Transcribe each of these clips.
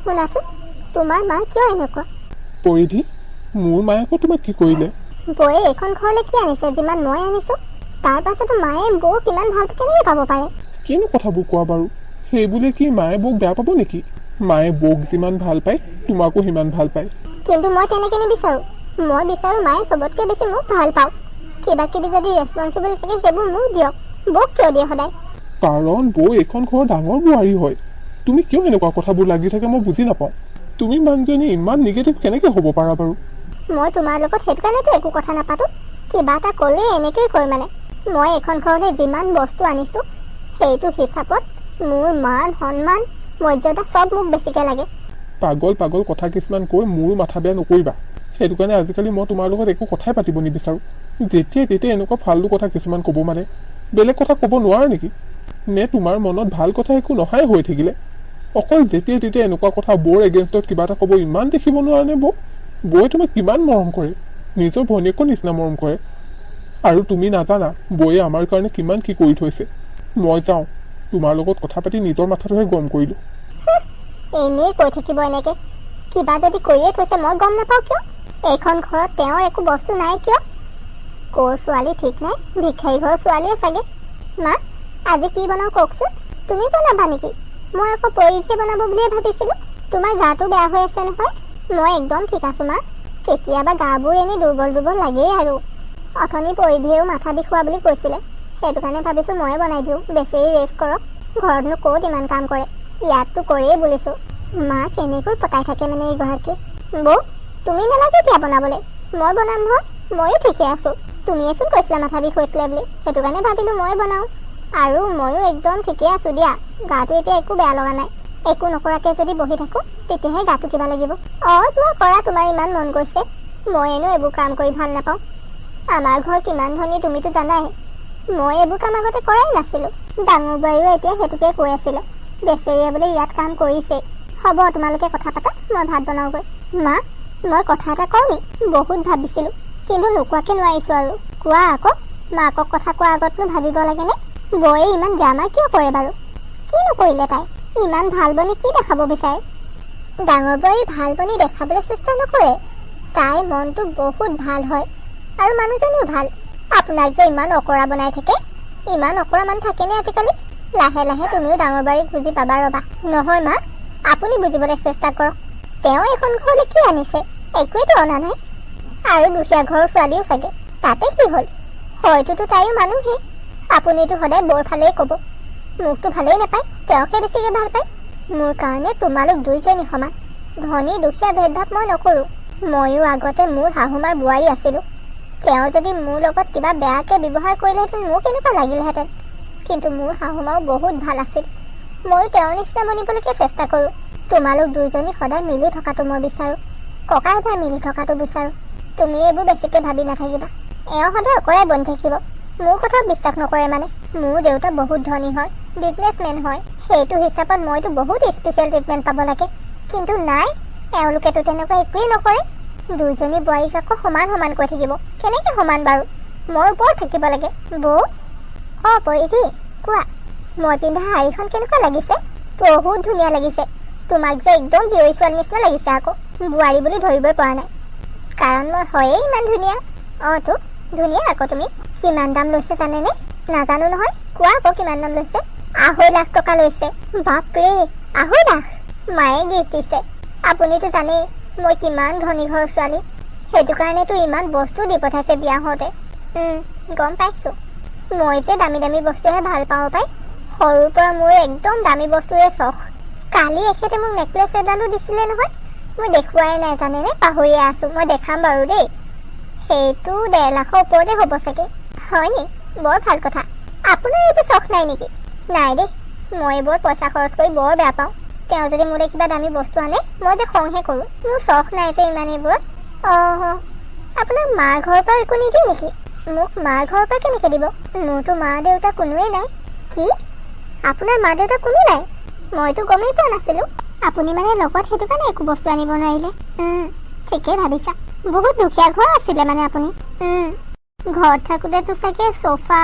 শুনাচোন, তোমাৰ মা কিয় এনেকুৱা? পৰিধি, মোৰ মায়ে আকৌ তোমাক কি কৰিলে? বৌয়ে এইখন ঘৰলৈ কি আনিছে যিমান মই আনিছো? তাৰ পাছতো মায়ে বৌক ইমান ভালকৈ কেনেকৈ পাব পাৰে? কিনো কথাবোৰ কোৱা বাৰু? সেইবুলি কি মায়ে বৌক বেয়া পাব নেকি? মায়ে বৌক যিমান ভাল পায় তোমাকো সিমান ভাল পায়। কিন্তু মই তেনেকৈ নিবিচাৰোঁ। মই বিচাৰোঁ মায়ে চবতকৈ বেছি মোক ভাল পাওক। কিবা কিবি যদি ৰেছপনচিবল থাকে সেইবোৰ মোক দিয়ক। বৌক কিয় দিয়ে সদায়? কাৰণ বৌ এইখন ঘৰৰ ডাঙৰ বোৱাৰী হয়। তুমি কিয় এনেকুৱা কথাবোৰ লাগি থাকে মই বুজি নাপাওঁ। তুমি মানুহজনী ইমান নিগেটিভ কেনেকৈ হ'ব পাৰা বাৰু? মই তোমাৰ লগত সেইটো কাৰণেতো একো কথা নাপাতো। কিবা এটা ক'লে এনেকৈ কয় মানে। মই এইখন ঘৰলৈ যিমান বস্তু আনিছোঁ সেইটো হিচাপত মোৰ মান সন্মান মৰ্যাদা চব মোক বেছিকৈ লাগে। পাগল পাগল কথা কিছুমান কৈ মোৰো মাথা বেয়া নকৰিবা। সেইটো কাৰণে আজিকালি মই তোমাৰ লগত একো কথাই পাতিব নিবিচাৰোঁ। যেতিয়াই তেতিয়া এনেকুৱা ফাল্টু কথা কিছুমান ক'ব মানে বেলেগ কথা ক'ব নোৱাৰা নেকি? নে তোমাৰ মনত ভাল কথা একো নহাই হৈ থাকিলে? অকল যেতিয়াই তেতিয়া এনেকুৱা কথা বৌৰ এগেইনষ্টত কিবা এটা ক'ব ইমান দেখিব নোৱাৰা নে বৌ? বৌয়ে তোমাক কিমান মৰম কৰে, নিজৰ ভনীয়েকৰ নিচিনা মৰম কৰে। আৰু তুমি নাজানা বৌয়ে আমাৰ কাৰণে কিমান কি কৰি থৈছে। মই যাওঁ, তোমাৰ লগত কথা পাতি নিজৰ মাথাটোহে গৰম কৰিলোঁ। এনেই কৈ থাকিব এনেকৈ। কিবা যদি কৰিয়ে থৈছে মই গম নাপাওঁ কিয়? এইখন ঘৰত তেওঁৰ একো বস্তু নাই কিয়? ক'ৰ ছোৱালী ঠিক নাই, ভিক্ষাৰী ঘৰৰ ছোৱালীয়ে চাগে। মা, আজি কি বনাওঁ কওকচোন? তুমি বনাবা নেকি? মই আকৌ পৰিধিয়ে বনাব বুলিয়ে ভাবিছিলোঁ। তোমাৰ গাটো বেয়া হৈ আছে নহয়? মই একদম ঠিক আছোঁ মা। কেতিয়াবা গাবোৰ এনেই দুৰ্বল দুৰ্বল লাগেই আৰু। অথনি পৰিধিয়েও মাথা বিষোৱা বুলি কৈছিলে। সেইটো কাৰণে ভাবিছোঁ ময়ে বনাই দিওঁ, বেছি ৰেষ্ট কৰক। ঘৰতনো ক'ত ইমান কাম কৰে, ইয়াততো কৰেই বুলিছোঁ। মা কেনেকৈ পতাই থাকে মানে এইগৰাকী। বৌ, তুমি নালাগে এতিয়া বনাবলৈ, মই বনাম নহয়। ময়ো ঠিকে আছোঁ। তুমিয়েচোন কৈছিলা মাথা বিষ হৈছিলে বুলি, সেইটো কাৰণে ভাবিলোঁ মই বনাওঁ। আৰু ময়ো একদম ঠিকে আছোঁ দিয়া। গাটো এতিয়া একো বেয়া লগা নাই। একো নকৰাকৈ যদি বহি থাকোঁ তেতিয়াহে গাটো কিবা লাগিব। যোৱা কৰা, তোমাৰ ইমান মন গৈছে। মই এনেও এইবোৰ কাম কৰি ভাল নাপাওঁ। আমাৰ ঘৰ কিমান ধনী তুমিতো জানাই। মই এইবোৰ কাম আগতে কৰাই নাছিলোঁ। ডাঙৰ বোৱাৰীও এতিয়া সেইটোকে কৈ আছিলে, বেচেৰীয়ে বোলে ইয়াত কাম কৰিছেই। হ'ব, তোমালোকে কথা পাতা, মই ভাত বনাওঁগৈ। মা, মই কথা এটা কওঁ নি? বহুত ভাবিছিলোঁ, কিন্তু নোকোৱাকৈ নোৱাৰিছোঁ আৰু। কোৱা আকৌ। মাকক কথা কোৱাৰ আগতনো ভাবিব লাগেনে? বৌয়ে ইমান ড্ৰামা কিয় কৰে বাৰু? কিনো কৰিলে তাই? ইমান ভাল বনি কি দেখাব বিচাৰে? ডাঙৰ বোৱাৰী ভাল বনি দেখাবলৈ চেষ্টা নকৰে। তাইৰ মনটো বহুত ভাল হয় আৰু মানুহজনীও ভাল। আপোনাক যে ইমান অকৰা বনাই থাকে, ইমান অকৰা মানুহ থাকেনে আজিকালি? লাহে লাহে তুমিও ডাঙৰ বোৱাৰীক বুজি পাবা ৰ'বা। নহয় মা, আপুনি বুজিবলৈ চেষ্টা কৰক। তেওঁ এখন ঘৰলৈ কি আনিছে? একোৱেতো অনা নাই। আৰু দুখীয়া ঘৰৰ ছোৱালীও চাগে, তাতে কি হ'ল? হয়তোতো তাইও মানুহে। আপুনিতো সদায় বৰ ফালেই ক'ব। মোকতো ভালেই নাপায়, তেওঁকহে বেছিকৈ ভাল পায়। মোৰ কাৰণে তোমালোক দুইজনী সমান। ধনী দুখীয়া ভেদভাৱ মই নকৰোঁ। ময়ো আগতে মোৰ শাহুমাৰ বোৱাৰী আছিলোঁ। তেওঁ যদি মোৰ লগত কিবা বেয়াকৈ ব্যৱহাৰ কৰিলেহেঁতেন মোৰ কেনেকুৱা লাগিলেহেঁতেন। কিন্তু মোৰ শাহুমাও বহুত ভাল আছিল। ময়ো তেওঁৰ নিচিনা বনিবলৈকে চেষ্টা কৰোঁ। তোমালোক দুইজনী সদায় মিলি থকাটো মই বিচাৰোঁ। ককাই ভাই মিলি থকাটো বিচাৰোঁ। তুমি এইবোৰ বেছিকৈ ভাবি নাথাকিবা। এওঁ সদায় অকৰাই বনি থাকিব। মোৰ কথাও বিশ্বাস নকৰে মানে। মোৰ দেউতা বহুত ধনী হয়, বিজনেছমেন হয়। সেইটো হিচাপত মইতো বহুত স্পেচিয়েল ট্ৰিটমেণ্ট পাব লাগে। কিন্তু নাই, এওঁলোকেতো তেনেকুৱা একোৱেই নকৰে। দুইজনী বোৱাৰীক আকৌ সমান সমান কৈ থাকিব। কেনেকৈ সমান বাৰু? মই ওপৰত থাকিব লাগে। বৌ, পৰিধি, কোৱা। মই পিন্ধা শাড়ীখন কেনেকুৱা লাগিছে? বহুত ধুনীয়া লাগিছে। তোমাক যে একদম জীয়ৰী ছোৱালী নিচিনা লাগিছে আকৌ। বোৱাৰী বুলি ধৰিবই পৰা নাই, কাৰণ মই হয়েই ইমান ধুনীয়া। তো ধুনীয়া আকৌ তুমি। কিমান দাম লৈছে জানেনে? নাজানো নহয়, কোৱা আকৌ কিমান দাম লৈছে? 2.5 লাখ টকা লৈছে। বাপৰে, 2.5 লাখ? মায়ে গিফ্ট দিছে। আপুনিতো জানেই মই কিমান ধনী ঘৰৰ ছোৱালী। সেইটো কাৰণেতো ইমান বস্তু দি পঠাইছে বিয়া হওঁতে। গম পাইছোঁ। মই যে দামী দামী বস্তুহে ভাল পাওঁ পাই। সৰুৰ পৰা মোৰ একদম দামী বস্তুৰে চখ। কালি এখেতে মোক নেকলেছ এডালো দিছিলে নহয়। মই দেখুৱাই নাই জানেনে, পাহৰিয়ে আছোঁ। মই দেখাম বাৰু দেই। সেইটো 1.5 লাখৰ ওপৰতে হ'ব চাগে। হয় নি? বৰ ভাল কথা। আপোনাৰ এইবোৰ চখ নাই নেকি? নাই দেই, মই এইবোৰ পইচা খৰচ কৰি বৰ বেয়া পাওঁ। তেওঁ যদি মোলৈ কিবা দামী বস্তু আনে মই যে খংহে কৰোঁ। মোৰ চখ নাই যে ইমান এইবোৰত। আপোনাক মাৰ ঘৰৰ পৰা একো নিদিয়ে নেকি? মোক মাৰ ঘৰৰ পৰা কেনেকৈ দিব? মোৰতো মা দেউতা কোনোৱেই নাই। কি? আপোনাৰ মা দেউতা কোনো নাই? মইতো গমেই পোৱা নাছিলোঁ। আপুনি মানে লগত সেইটো কাৰণে একো বস্তু আনিব নোৱাৰিলে। ঠিকেই ভাবিছা। বহুত দুখীয়া ঘৰ আছিলে মানে আপুনি। ঘৰত থাকোঁতেতো চাগে চোফা,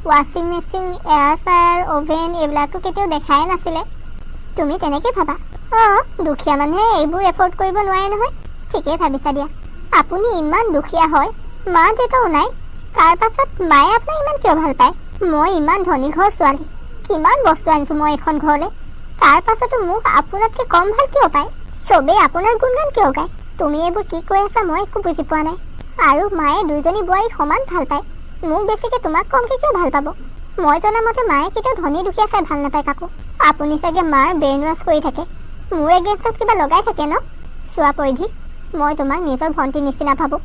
ৱাশ্বিং মেচিন, এয়াৰ ফ্ৰায়াৰ, অ'ভেন এইবিলাকতো কেতিয়াও দেখাই নাছিলে। তুমি তেনেকৈ ভাবা। দুখীয়া মানুহে এইবোৰ এফৰ্ড কৰিব নোৱাৰে নহয়। ঠিকেই ভাবিছা দিয়া। আপুনি ইমান দুখীয়া হয়, মা দেউতাও নাই, তাৰ পাছত মায়ে আপোনাক ইমান কিয় ভাল পায়? মই ইমান ধনী ঘৰৰ ছোৱালী, কিমান বস্তু আনিছোঁ মই এইখন ঘৰলৈ, তাৰ পাছতো মোক আপোনাতকৈ কম ভাল কিয় পায়? চবেই আপোনাৰ গুণগান কিয় গায়? তুমি এইবোৰ কি কৈ আছা মই একো বুজি পোৱা নাই। আৰু মায়ে দুইজনী বোৱাৰীক সমান ভাল পায়, মোক বেছিকৈ তোমাক কমকৈ কিয় ভাল পাব? মই জনামতে মায়ে কেতিয়াও ধনী দুখীয়া চাই ভাল নাপায় কাকো। আপুনি চাগে মাৰ ব্ৰেইন ৱাছ কৰি থাকে, মোৰ এগেইনষ্টত কিবা লগাই থাকে ন? চোৱা পৰিধি, মই তোমাক নিজৰ ভণ্টিৰ নিচিনা ভাবোঁ।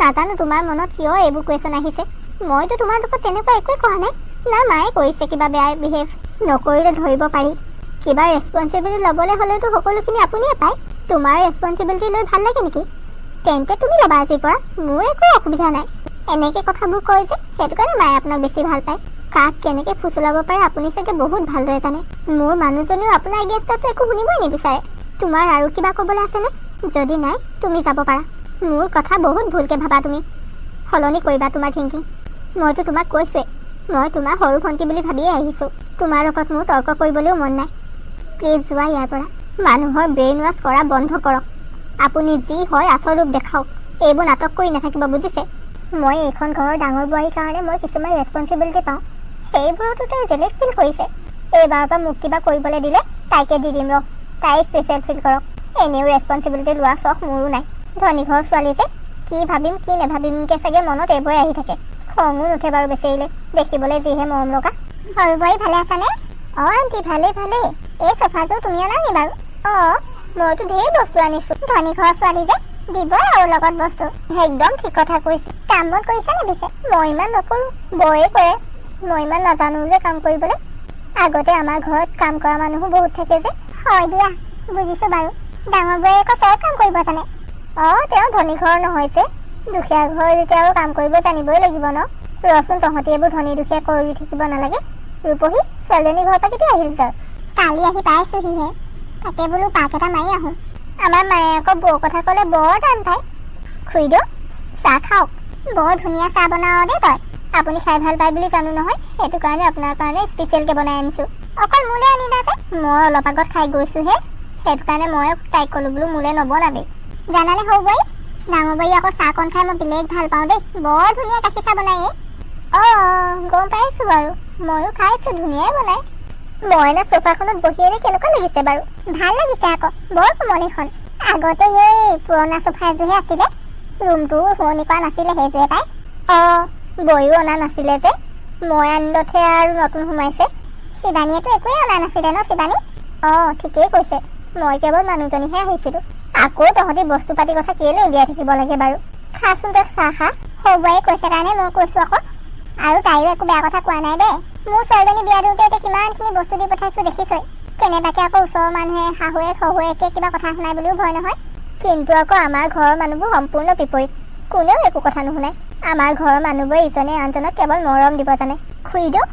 নাজানো তোমাৰ মনত কিয় এইবোৰ কুৱেশ্যন আহিছে। মইতো তোমাৰ লগত তেনেকুৱা একোৱে কোৱা নাই। না মায়ে কৰিছে কিবা বেয়া বিহেভ, নকৰিলে ধৰিব পাৰি। কিবা ৰেছপনচিবিলিটি ল'বলৈ হ'লেতো সকলোখিনি আপুনিয়ে পায়। তোমাৰ ৰেছপনচিবিলিটি লৈ ভাল লাগে নেকি? তেন্তে তুমি ল'বা আজিৰ পৰা, মোৰ একো অসুবিধা নাই। এনেকৈ কথাবোৰ কয় যে, সেইটো কাৰণে মায়ে আপোনাক বেছি ভাল পায়। কাক কেনেকৈ ফুচলাব পাৰে আপুনি চাগে বহুত ভালদৰে জানে। মোৰ মানুহজনীও আপোনাৰ এগেইনষ্টত একো শুনিবই নিবিচাৰে। তোমাৰ আৰু কিবা ক'বলৈ আছেনে? যদি নাই তুমি যাব পাৰা। মোৰ কথা বহুত ভুলকৈ ভাবা তুমি। সলনি কৰিবা তোমাৰ থিংকিং। মইতো তোমাক কৈছোঁৱেই, মই তোমাৰ সৰু ভণ্টি বুলি ভাবিয়ে আহিছোঁ। তোমাৰ লগত মোৰ তৰ্ক কৰিবলৈও মন নাই। প্লিজ যোৱা ইয়াৰ পৰা। মানুহৰ ব্ৰেইন ৱাছ কৰা বন্ধ কৰক। আপুনি যি হয় আচল ৰূপ দেখাওক। এইবোৰ নাটক কৰি নাথাকিব, বুজিছে? মই এইখন ঘৰৰ ডাঙৰ বোৱাৰীৰ কাৰণে মই কিছুমান ৰেছপনচিবিলিটি পাওঁ, সেইবোৰতো তাই জেলেছ ফিল কৰিছে। এইবাৰৰ পৰা মোক কিবা কৰিবলৈ দিলে তাইকে দি দিম ৰ, তাই স্পেচিয়েল ফিল কৰক। এনেও ৰেছপনচিবিলিটি লোৱা চখ মোৰো নাই। ধনী ঘৰৰ ছোৱালী যে, কি ভাবিম কি নেভাবিমকৈ চাগে মনত এইবোৰে আহি থাকে। খঙো নুঠে বাৰু বেচেৰিলে, দেখিবলৈ যিহে মৰম লগা। সৰু বোৱাৰী ভালে আছানে? আণ্টি ভালেই ভালেই। এই চফাযোৰ তুমি অনা নি বাৰু? মইতো ঢেৰ বস্তু আনিছোঁ। ধনী ঘৰৰ ছোৱালী যে, দিব আৰু লগত বস্তু। একদম ঠিক কথা কৈছে। কাম বন কৰিছা নে পিছে? মই ইমান নকৰোঁ, বৌয়ে কৰে। মই ইমান নাজানো যে কাম কৰিবলৈ। আগতে আমাৰ ঘৰত কাম কৰা মানুহো বহুত থাকে যে। হয় দিয়া, বুজিছোঁ বাৰু। ডাঙৰ বৌয়ে আকৌ চব কাম কৰিব জানে। তেওঁ ধনী ঘৰৰ নহয় যে, দুখীয়া ঘৰ যেতিয়া আৰু কাম কৰিব জানিবই লাগিব ন। ৰচোন, তহঁতি এইবোৰ ধনী দুখীয়া কৰি থাকিব নালাগে। ৰূপহী, ছোৱালীজনী ঘৰৰ পৰা কেতিয়া আহিল তই? কালি আহি পাইছোঁহিহে। তাকে বোলো পাক এটা মাৰি আহোঁ। আমাৰ মায়ে আকৌ বৌ কথা ক'লে বৰ টান পায়। খুৰীদেউ, চাহ খাওক। বৰ ধুনীয়া চাহ বনাওঁ দেই তই। আপুনি খাই ভাল পায় বুলি জানো নহয়, সেইটো কাৰণে আপোনাৰ কাৰণে স্পেচিয়েলকৈ বনাই আনিছোঁ। অকল মোলৈ আনিলা যে? মই অলপ আগত খাই গৈছোঁহে, সেইটো কাৰণে মই তাইক ক'লোঁ বোলো মোলৈ নবনাবি। জানানে সৰু বোৱাৰী, ডাঙৰ বোৱাৰী আকৌ চাহকণ খাই মই বেলেগ ভাল পাওঁ দেই। বৰ ধুনীয়া গাখীৰ চাহ বনায়। গম পাইছোঁ বাৰু, ময়ো খাইছোঁ, ধুনীয়াই বনায়। মইনা চোফাখনত বহি এনে কেনেকুৱা লাগিছে বাৰু? ভাল লাগিছে আকৌ, বৰ কোমল এইখন। আগতে সেই পুৰণা চোফা এযোৰহে আছিলে, ৰুমটোও শুৱনি কৰা নাছিলে, সেইটোৱে পাই। বৈও অনা নাছিলে যে, মই আনিলতহে আৰু নতুন সোমাইছে। শিৱানীয়েতো একোৱেই অনা নাছিলে ন শিৱানী? ঠিকেই কৈছে, মই কেৱল মানুহজনীহে আহিছিলোঁ। আকৌ তহঁতি বস্তু পাতি কথা কেলৈ উলিয়াই থাকিব লাগে বাৰু? খাচোন তই চাহ খা। সৰু বোৱাৰীয়ে কৈছে কাৰণে মই কৈছোঁ আকৌ। আৰু তাইও একো বেয়া কথা কোৱা নাই দেই। মোৰ ছোৱালীজনী বিয়া দিওঁতে এতিয়া কিমানখিনি বস্তু দি পঠাইছোঁ দেখিছই। কেনেবাকৈ আকৌ ওচৰৰ মানুহে শাহুৱেক শহুৱেকে কিবা কথা শুনাই বুলিও ভয় নহয়। কিন্তু আকৌ আমাৰ ঘৰৰ মানুহবোৰ সম্পূৰ্ণ বিপৰীত, কোনেও একো কথা নুশুনে। আমাৰ ঘৰৰ মানুহবোৰে ইজনে আনজনক কেৱল মৰম দিব জানে। খুৰীদেউ,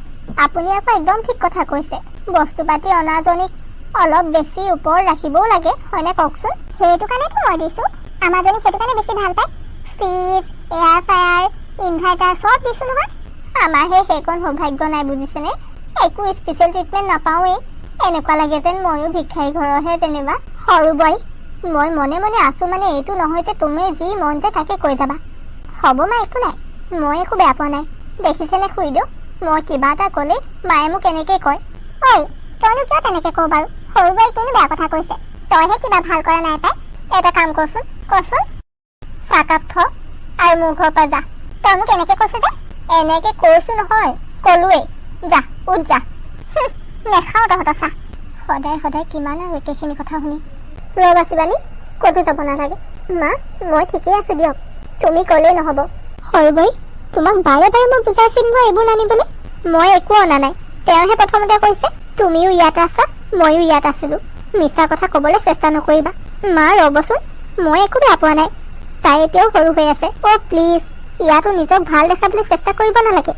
আপুনি আকৌ একদম ঠিক কথা কৈছে। বস্তু পাতি অনাজনীক অলপ বেছি ওপৰত ৰাখিবও লাগে, হয়নে কওকচোন? সেইটো কাৰণেতো মই দিছোঁ। আমাৰজনীক সেইটো কাৰণে বেছি ভাল পায়। ফ্ৰিজ, এয়াৰ ফ্ৰায়াৰ, ইনভাৰ্টাৰ চব দিছোঁ নহয়। আমাৰহে সেইকণ সৌভাগ্য নাই, বুজিছেনে? একো স্পেচিয়েল ট্ৰিটমেণ্ট নাপাওঁৱেই। এনেকুৱা লাগে যেন ময়ো ভিক্ষাৰী ঘৰৰহে যেনিবা। সৰু বোৱাৰী, মই মনে মনে আছোঁ মানে এইটো নহয় যে তুমি যি মন যায় তাকে কৈ যাবা। হ'ব মা, একো নাই, মই একো বেয়া পোৱা নাই। দেখিছেনে খুৰীদেউ, মই কিবা এটা ক'লে মায়ে মোক এনেকৈ কয়। ঐ, তইনো কিয় তেনেকৈ কওঁ বাৰু? সৰু বোৱাৰী কিনো বেয়া কথা কৈছে? তইহে কিবা ভাল কৰা নাই পাই। এটা কাম কৰচোন, কচোন। চাহকাপ থ আৰু মোৰ ঘৰৰ পৰা যা। তই মোক এনেকৈ কৈছোঁ যে? এনেকৈ কৈছোঁ নহয়, ক'লোৱেই। যা, উঠ যা। নেখাওঁ তহঁতৰ চাহ। সদায় সদায় কিমান আৰু একেখিনি কথা শুনি। ৰ'বা শিৱানী, ক'তো যাব নালাগে। মা, মই ঠিকেই আছোঁ দিয়ক, তুমি ক'লেই নহ'ব। সৰু বোৱাৰী, তোমাক বাৰে বাৰে মই বুজাইছিলোঁ নহয় এইবোৰ নানিবলৈ। মই একো অনা নাই, তেওঁহে প্ৰথমতে কৈছে। তুমিও ইয়াত আছা, ময়ো ইয়াত আছিলোঁ। মিছা কথা ক'বলৈ চেষ্টা নকৰিবা। মা ৰ'বচোন, মই একো বেয়া পোৱা নাই। তাই এতিয়াও সৰু হৈ আছে। প্লিজ, ইয়াতো নিজক ভাল দেখাবলৈ চেষ্টা কৰিব নালাগে।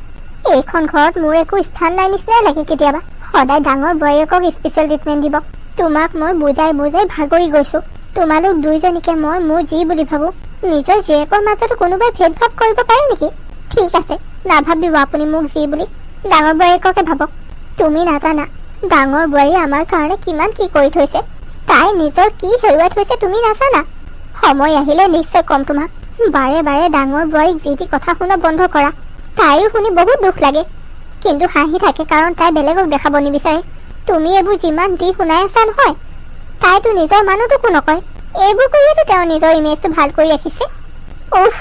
এইখন ঘৰত মোৰ একো স্থান নাই নিচিনাই লাগে কেতিয়াবা। সদায় ডাঙৰ বোৱাৰীয়েকক স্পেচিয়েল ট্ৰিটমেণ্ট দিব। তোমাক মই বুজাই বুজাই ভাগৰি গৈছোঁ। তোমালোক দুইজনীকে মই মোৰ যি বুলি ভাবোঁ। নিজৰ জীয়েকৰ মাজতো কোনোবাই ভেদভাৱ কৰিব পাৰে নেকি? ঠিক আছে, নাভাবিব আপুনি মোক যি বুলি। ডাঙৰ বোৱাৰীয়েককে ভাবক। তুমি নাজানা, ডাঙৰ বোৱাৰী আমাৰ কাৰণে কিমান কি কৰি থৈছে, তাই নিজৰ কি হেৰুৱাই থৈছে তুমি নাজানা। সময় আহিলে নিশ্চয় কম তোমাক। বাৰে বাৰে ডাঙৰ বোৱাৰীক যি টি কথা শুনা বন্ধ কৰা। তাইও শুনি বহুত দুখ লাগে, কিন্তু হাঁহি থাকে কাৰণ তাই বেলেগক দেখাব নিবিচাৰে। তুমি এইবোৰ যিমান দি শুনাই আছা নহয়, তাইতো নিজৰ মানুহটোকো নকয়। এইবোৰ কৰিয়েতো তেওঁ নিজৰ ইমেজটো ভাল কৰি ৰাখিছে। উফ,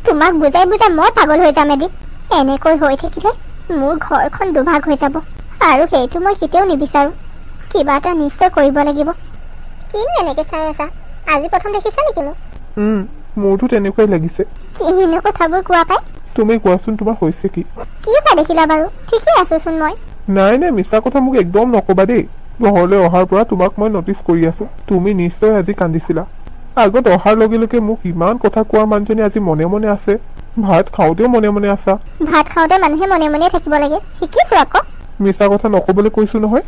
তোমাক বুজাই বুজাই মই পাগল হৈ যাম এদিন। এনেকৈ হৈ থাকিলে মোৰ ঘৰখন দুভাগ হৈ যাব, আৰু সেইটো মই কেতিয়াও নিবিচাৰোঁ। কিবা এটা নিশ্চয় কৰিব লাগিব। কিনো এনেকৈ চাই আছা? আজি প্ৰথম দেখিছা নেকি মোক? মোৰতো তেনেকুৱাই লাগিছে। কিনো কথাবোৰ কোৱা পাই? তুমি কোৱাচোন, তোমাৰ হৈছে কি? কি কথা দেখিলা বাৰু? ঠিকেই আছোচোন মই। নাই নাই, মিছা কথা মোক একদম নকবা দেই। ঘৰলৈ অহাৰ পৰা তোমাক মই নটিচ কৰি আছো। তুমি নিশ্চয় আজি কান্দিছিলা। আগত অহাৰ লগে লগে মোক ইমান কথা কোৱা মানুহজনী আজি মনে মনে আছে। ভাত খাওঁতেও মনে মনে আছা। ভাত খাওঁতে মানুহে মনে মনে থাকিব লাগে, শিকিছো আকৌ। মিছা কথা নকবলৈ কৈছো নহয়।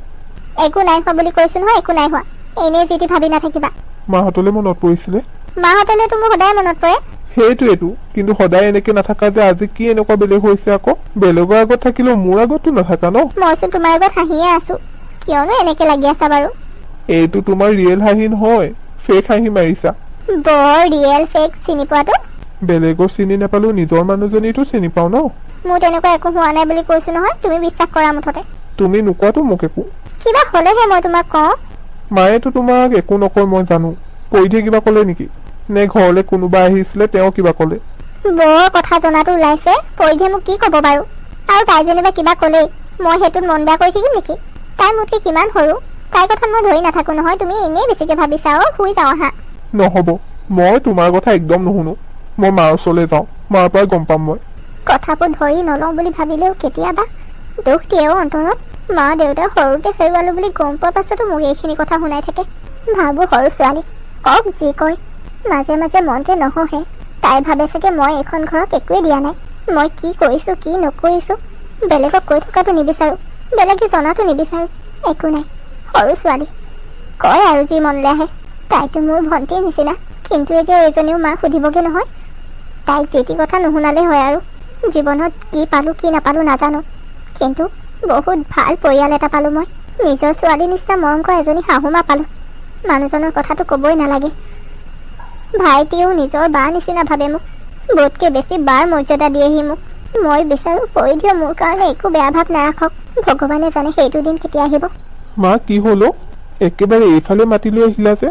একো নাই হোৱা বুলি কৈছো নহয়, একো নাই হোৱা। এনেই যি টি ভাবি নাথাকিবা। মাহঁতলৈ মনত পৰিছিলে? মাহঁতলৈতো মোৰ সদায় মনত পৰে। সেইটোৱেতো, কিন্তু সদায় এনেকে নাথাকা যে আজি কি এনেকুৱা বেলেগ হৈছে আকৌ? বেলেগৰ আগত থাকিলেও মোৰ আগততো নাথাকা ন? মইচোন তোমাৰ আগত হাঁহিয়ে আছো, কিয়নো এনেকে লাগি আছা বাৰু? এইটো তোমাৰ ৰিয়েল হাঁহি নহয়, ফেক হাঁহি মাৰিছা। বৰ ৰিয়েল ফেক চিনি পোৱাটো? বেলেগৰ চিনি নাপালেও নিজৰ মানুহজনীতো চিনি পাও ন। মোৰ তেনেকুৱা একো হোৱা নাই বুলি কৈছো নহয়, তুমি বিশ্বাস কৰা মুঠতে। তুমি নোকোৱাতো মোক একো। কিবা হলেহে মই তোমাক কওঁ। মায়েতো তোমাক একো নকয় মই জানো। পৰিধিয়ে কিবা কলে নেকি? নে ঘৰলৈ কোনোবা আহিছিলে তেওঁ কিবা কলে? বৰ কথা জনাটো ওলাইছে। পৰিধিয়ে মোক কি কব বাৰু? আৰু তাই যেনিবা কিবা কলেই মই সেইটোত মন বেয়া কৰি থাকিম নেকি? তাই মোতকে কিমান সৰু, তাইৰ কথা মই ধৰি নাথাকো নহয়। তুমি এনেই বেছিকে ভাবিছা। শুই যাওঁ আহা। নহব, মই তোমাৰ কথা একদম নুশুনো। মই মাৰ ওচৰলৈ যাওঁ, মাৰ পৰা গম পাম মই। কথাবোৰ ধৰি নলওঁ বুলি ভাবিলেও কেতিয়াবা দুখ দিয়েও অন্তৰত। মা দেউতাই সৰুতে হেৰুৱালো বুলি গম পোৱাৰ পাছতো মোক এইখিনি কথা শুনাই থাকে। ভাবো সৰু ছোৱালী, কওক যি কয়। মাজে মাজে মন যে নহহে। তাই ভাবে চাগে মই এইখন ঘৰত একোৱেই দিয়া নাই। মই কি কৰিছো কি নকৰিছো বেলেগক কৈ থকাটো নিবিচাৰো, বেলেগে জনাটো নিবিচাৰো। একো নাই, সৰু ছোৱালী কয় আৰু যি মনলৈ আহে। তাইতো মোৰ ভণ্টিৰ নিচিনা, কিন্তু এতিয়া এইজনীও মাক সুধিবগে নহয়। তাইক যেটি কথা নুশুনালে হয় আৰু। জীৱনত কি পালো কি নাপালো নাজানো, কিন্তু বহুত ভাল পৰিয়াল এটা পালো মই। নিজৰ ছোৱালীৰ নিচিনা মৰম কৰা এজনী শাহুমা পালো। মানুহজনৰ কথাটো ক'বই নালাগে। ভাইটিও নিজৰ বাৰ নিচিনা ভাবে মোক, বহুতকে বেছি বাৰ মৰ্যাদা দিয়েহি মোক। মই বিচাৰো পৰিধিও মোৰ কাৰণে একো বেয়া ভাৱ নাৰাখক। ভগৱানে জানে সেইটো দিন কেতিয়া আহিব। মা কি হলো? একেবাৰে এইফালে মাতি লৈ আহিলা যে?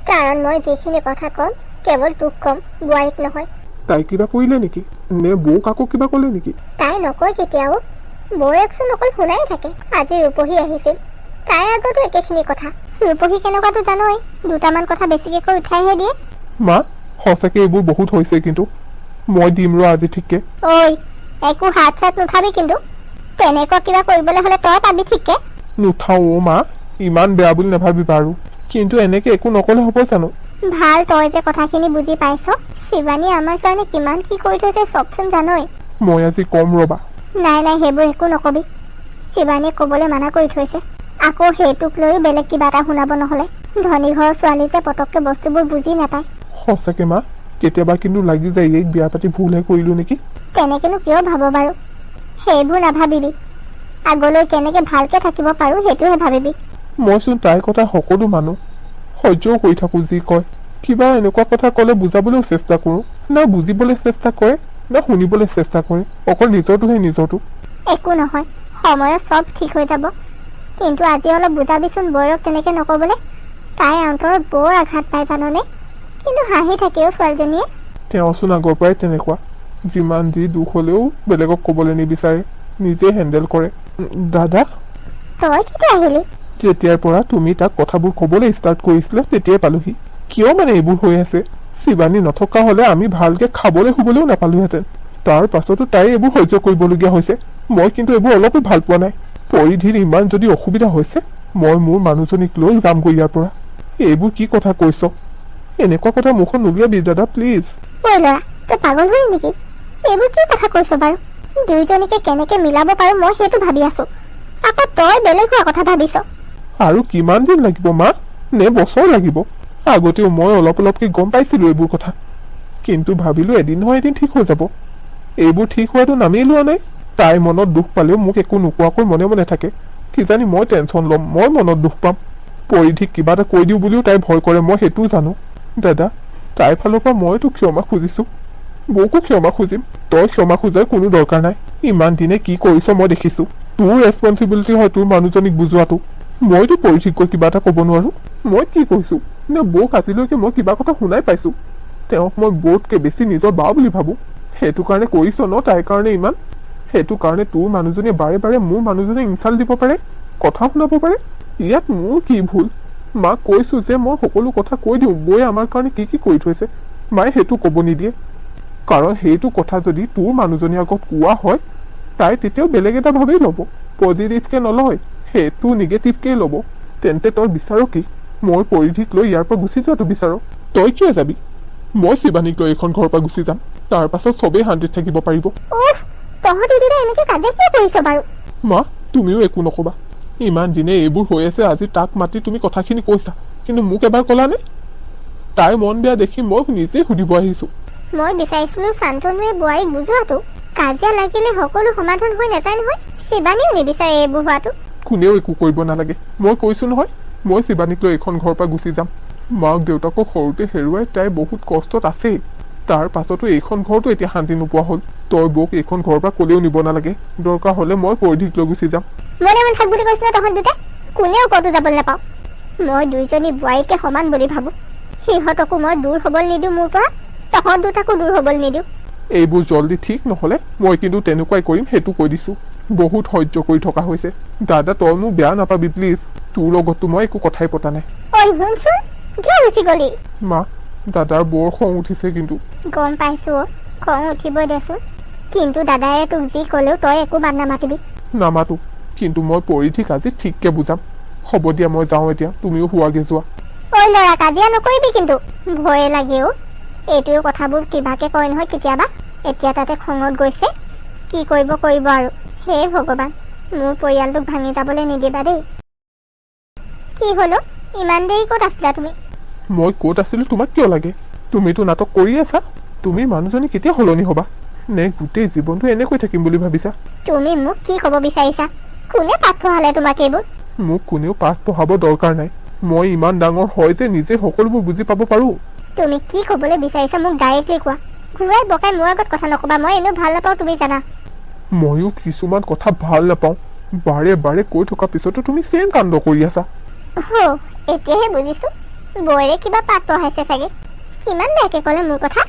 কাৰণ মই যিখিনি কথা কম কেৱল তোক কম, বোৱাৰীক নহয়। তাই কিবা কৰিলে নেকি? নে বৌক আকৌ কিবা কলে নেকি? তাই নকয় কেতিয়াও। বৌয়েকচোন অকল শুনাই থাকে। আজি ৰূপহী আহিছিল, তাইৰ আগতো একেখিনি কথা। ৰূপহী কেনেকুৱাটো জানই, দুটামান কথা বেছিকে কৈ উঠাইহে দিয়ে। মা সঁচাকে এইবোৰ বহুত হৈছে, কিন্তু মই দিম ৰ আজি ঠিককে। ঐ, একো হাত চাত নুঠাবি কিন্তু। তেনেকুৱা কিবা কৰিবলৈ হলে তই পাবি ঠিককে। নুঠাও অ মা, ইমান বেয়া বুলি নাভাবিবা আৰু। কিন্তু এনেকে একো নকলে হ'ব জানো? ভাল, তই যে কথাখিনি বুজি পাইছ। শিৱানী আমাৰ কাৰণে কিমান কি কৰি থৈছে চবচোন জানই। মই আজি কম ৰবা। নাই নাই, সেইবোৰ একো নকবি। শিৱানীয়ে কবলৈ মানা কৰি থৈছে। আকৌ সেইটোক লৈও বেলেগ কিবা এটা শুনাব নহলে। ধনী ঘৰৰ ছোৱালী যে পতককে বস্তুবোৰ বুজি নাপায়। সঁচাকে মা, কেতিয়াবা কিন্তু লাগি যায় এইক বিয়া পাতি ভুলহে কৰিলো নেকি। তেনেকেনো কিয় ভাব বাৰু? সেইবোৰ নাভাবিবি। আগলৈ কেনেকে ভালকে থাকিব পাৰো সেইটোহে ভাবিবি। মইচোন তাইৰ কথা সকলো মানুহ, সহ্যও কৰি থাকো যি কয়। কিবা এনেকুৱা কথা কলে বুজাবলৈও চেষ্টা কৰো, না বুজিবলৈ চেষ্টা কৰে না শুনিবলৈ চেষ্টা কৰে। অকল নিজৰটোহে নিজৰটো। একো নহয়, সময়ত চব ঠিক হৈ যাব। কিন্তু আজি অলপ বুজাবিচোন বৌৰক তেনেকে নকবলৈ। তাই অন্তৰত বৰ আঘাত পায় জাননে। কিন্তু হাঁহি থাকেও ছোৱালীজনীয়ে। তেওঁচোন আগৰ পৰাই তেনেকুৱা। যিমান যি দুখ হলেও বেলেগক কবলৈ নিবিচাৰে, নিজে হেণ্ডেল কৰে। দাদা, তই কেতিয়া আহিলি? যেতিয়াৰ পৰা তুমি তাক কথাবোৰ কবলৈ ষ্টাৰ্ট কৰিছিলা তেতিয়াই পালোহি। কিয় মানে এইবোৰ হৈ আছে? শিৱানী নথকা হলে আমি ভালকে খাবলৈ শুবলৈও নাপালোহেঁতেন। তাৰ পাছতো তাই এইবোৰ সহ্য কৰিবলগীয়া হৈছে। মই কিন্তু এইবোৰ অলপো ভাল পোৱা নাই। পৰিধিৰ ইমান যদি অসুবিধা হৈছে, মই মোৰ মানুহজনীক লৈ যামগৈ ইয়াৰ পৰা। এইবোৰ কি কথা কৈছ? এনেকুৱা কথা মুখত নুলিয়াবি দাদা, প্লিজ। ঐ ল'ৰা, তই পাগল হলি নেকি? এইবোৰ কি কথা কৈছ বাৰু? দুইজনীকে কেনেকে মিলাব পাৰো মই সেইটো ভাবি আছো। আকৌ তই বেলেগ হোৱা কথা ভাবিছ। আৰু কিমান দিন লাগিব মা? নে বছৰ লাগিব? আগতেও মই অলপ অলপকে গম পাইছিলো এইবোৰ কথা, কিন্তু ভাবিলো এদিন নহয় এদিন ঠিক হৈ যাব। এইবোৰ ঠিক হোৱাটো নামেই লোৱা নাই। তাই মনত দুখ পালেও মোক একো নোকোৱাকৈ মনে মনে থাকে, কিজানি মই টেনশ্যন ল'ম, মই মনত দুখ পাম। পৰিধিক কিবা এটা কৈ দিওঁ বুলিও তাই ভয় কৰে, মই সেইটোও জানো। দাদা, তাইৰ ফালৰ পৰা মইতো ক্ষমা খুজিছোঁ, বৌকো ক্ষমা খুজিম। তই ক্ষমা খোজাৰ কোনো দৰকাৰ নাই। ইমান দিনে কি কৰিছ মই দেখিছোঁ। তোৰ ৰেছপনচিবিলিটি হয় তোৰ মানুহজনীক বুজোৱাটো। মইতো পৰিধিক গৈ কিবা এটা ক'ব নোৱাৰো। মই কি কৈছোঁ নে বৌক আজিলৈকে মই কিবা কথা শুনাই পাইছোঁ। তেওঁক মই বৌতকৈ বেছি নিজৰ বা বুলি ভাবোঁ। সেইটো কাৰণে কৰিছ ন তাইৰ কাৰণে ইমান। সেইটো কাৰণে তোৰ মানুহজনীয়ে বাৰে বাৰে মোৰ মানুহজনীক ইনচাল্ট দিব পাৰে, কথা শুনাব পাৰে। ইয়াত মোৰ কি ভুল? মাক কৈছোঁ যে মই সকলো কথা কৈ দিওঁ বৌয়ে আমাৰ কাৰণে কি কি কৰি থৈছে। মায়ে সেইটো ক'ব নিদিয়ে, কাৰণ সেইটো কথা যদি তোৰ মানুহজনীৰ আগত কোৱা হয় তাই তেতিয়াও বেলেগ এটা ভাৱেই ল'ব, পজিটিভকৈ নলয়, সেইটো নিগেটিভকৈ ল'ব। তেন্তে তই বিচাৰ কি? মই পৰিধিক লৈ ইয়াৰ পৰা গুচি যোৱাটো বিচাৰ? তই কিয় যাবি? মই শিৱানীক লৈ এইখন ঘৰৰ পৰা গুচি যাম, তাৰ পাছত চবেই শান্তিত থাকিব পাৰিব। তহঁতি দুটা এনেকে কাজিয়া কিয় কৰিছ বাৰু? মা, তুমিও একো নকবা। ইমান দিনে এইবোৰ হৈ আছে, আজি তাক মাতি তুমি কথাখিনি কৈছা, কিন্তু মোক এবাৰ ক'লানে? তাইৰ মন বেয়া দেখি মই নিজেই সুধিব আহিছোঁ। মই বিচাৰিছিলোঁ শান্তনুৱে বোৱাৰীক বুজোৱাটো। কাজিয়া লাগিলে সকলো সমাধান হৈ নাযায় নহয়। শিৱানীও নিবিচাৰে এইবোৰ হোৱাটো। কোনেও একো কৰিব নালাগে, মই কৈছোঁ নহয়। মই শিৱানীক লৈ এইখন ঘৰৰ পৰা গুচি যাম। মাক দেউতাকক সৰুতে হেৰুৱাই তাই বহুত কষ্টত আছেই, তাৰ পাছতো এইখন ঘৰতো এতিয়া শান্তি নোপোৱা হ'ল। তই বৌক এইখন ঘৰৰ পৰা ক'লেও নিব নালাগে, দৰকাৰ হ'লে মই পৰিধিক লৈ গুচি যাম। মনে মনে থাক বুলি কৈছ ন তহঁত দুটা? কোনেও ক'তো যাবলৈ নাপাওঁ। মই দুইজনী বোৱাৰীকে সমান বুলি ভাবোঁ। সিহঁতকো মই দূৰ হ'বলৈ নিদিওঁ মোৰ পৰা, তহঁত দুটাকো দূৰ হ'বলৈ নিদিওঁ। এইবোৰ জলদি ঠিক নহ'লে মই কিন্তু তেনেকুৱাই কৰিম, সেইটো কৈ দিছোঁ। বহুত সহ্য কৰি থকা হৈছে। দাদা, তই মোক বেয়া নাপাবি প্লিজ। তোৰ লগততো মই একো কথাই পতা নাই। ঐ শুনচোন, কিয় গুচি গলি? মা, দাদাৰ বৰ খং উঠিছে কিন্তু। গম পাইছোঁ, খং উঠিবই দেচোন, কিন্তু দাদাই তোক যি ক'লেও তই একো বাদ নামাতিবি। নামাতো, কিন্তু মই পৰিধিক আজি ঠিককৈ বুজাম। হ'ব দিয়া, মই যাওঁ এতিয়া, তুমিও হোৱাগে যোৱা। ঐ ল'ৰা, কাজিয়া নকৰিবি কিন্তু, ভয়ে লাগেও। এইটোও কথাবোৰ কিবাকে কয় নহয় কেতিয়াবা। এতিয়া তাতে খঙত গৈছে, কি কৰিব আৰু। হে ভগৱান, মোৰ পৰিয়ালটোক ভাঙি যাবলৈ নিদিবা দেই। কি হ'লো, ইমান দেৰি ক'ত আছিলা তুমি? মই ক'ত আছিলোঁ তোমাক কিয় লাগে? তুমিতো নাটক কৰি আছা। তুমি মানুহজনী কেতিয়া সলনি হ'বা? নে গোটেই জীৱনটো এনেকৈ থাকিম বুলি ভাবিছা? তুমি মোক কি ক'ব বিচাৰিছা? কোনে পাঠ পঢ়ালে তোমাক এইবোৰ? মোক কোনেও পাঠ পঢ়াব দৰকাৰ নাই। মই ইমান ডাঙৰ হয় যে নিজে সকলোবোৰ বুজি পাব পাৰোঁ। তুমি কি ক'বলৈ বিচাৰিছা মোক ডাইৰেক্টলি কোৱা। ঘূৰাই বকাই মোৰ আগত কথা নক'বা, মই এনেও ভাল নাপাওঁ তুমি জানা। ময়ো কিছুমান কথা ভাল নাপাওঁ, বাৰে বাৰে কৈ থকা পিছতো তুমি চেম কাণ্ড কৰি আছা। এতিয়াহে বুজিছোঁ, বৌৰে কিবা পাঠ পঢ়াইছে চাগে। কিমান বেয়াকে ক'লে মোৰ কথা,